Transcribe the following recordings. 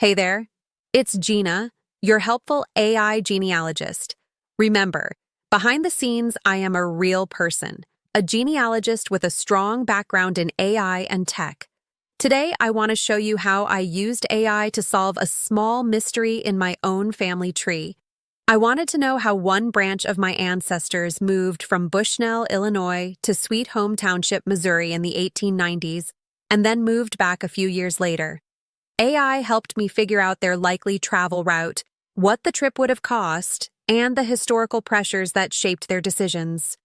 Hey there, it's Gina, your helpful AI genealogist. Remember, behind the scenes, I am a real person, a genealogist with a strong background in AI and tech. Today, I want to show you how I used AI to solve a small mystery in my own family tree. I wanted to know how one branch of my ancestors moved from Bushnell, Illinois to Sweet Home Township, Missouri in the 1890s, and then moved back a few years later. AI helped me figure out their likely travel route, what the trip would have cost, and the historical pressures that shaped their decisions.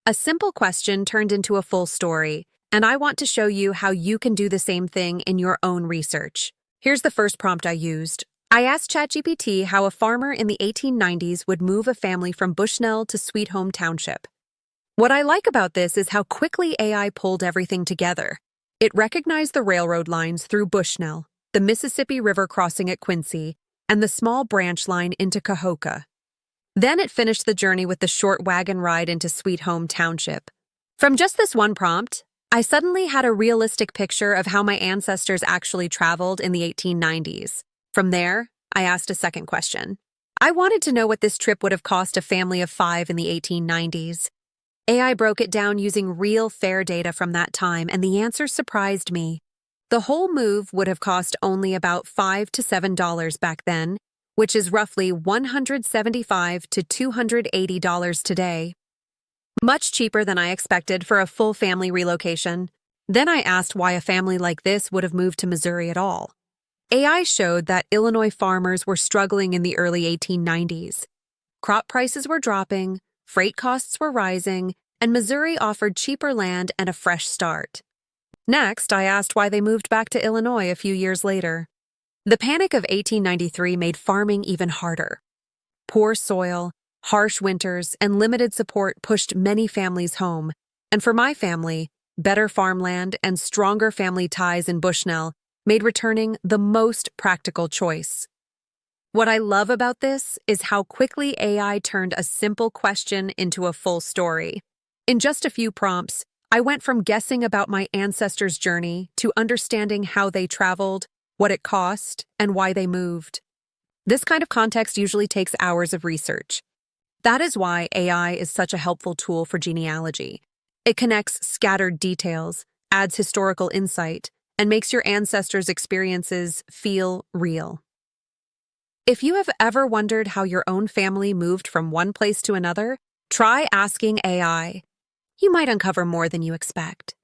A simple question turned into a full story, and I want to show you how you can do the same thing in your own research. Here's the first prompt I used. I asked ChatGPT how a farmer in the 1890s would move a family from Bushnell to Sweet Home Township. What I like about this is how quickly AI pulled everything together. It recognized the railroad lines through Bushnell, the Mississippi River crossing at Quincy, and the small branch line into Cahokia. Then it finished the journey with the short wagon ride into Sweet Home Township. From just this one prompt, I suddenly had a realistic picture of how my ancestors actually traveled in the 1890s. From there, I asked a second question. I wanted to know what this trip would have cost a family of 5 in the 1890s. AI broke it down using real fare data from that time, and the answer surprised me. The whole move would have cost only about $5 to $7 back then, which is roughly $175 to $280 today. Much cheaper than I expected for a full family relocation. Then I asked why a family like this would have moved to Missouri at all. AI showed that Illinois farmers were struggling in the early 1890s. Crop prices were dropping, freight costs were rising, and Missouri offered cheaper land and a fresh start. Next, I asked why they moved back to Illinois a few years later. The Panic of 1893 made farming even harder. Poor soil, harsh winters, and limited support pushed many families home. And for my family, better farmland and stronger family ties in Bushnell made returning the most practical choice. What I love about this is how quickly AI turned a simple question into a full story. In just a few prompts, I went from guessing about my ancestors' journey to understanding how they traveled, what it cost, and why they moved. This kind of context usually takes hours of research. That is why AI is such a helpful tool for genealogy. It connects scattered details, adds historical insight, and makes your ancestors' experiences feel real. If you have ever wondered how your own family moved from one place to another, try asking AI. You might uncover more than you expect.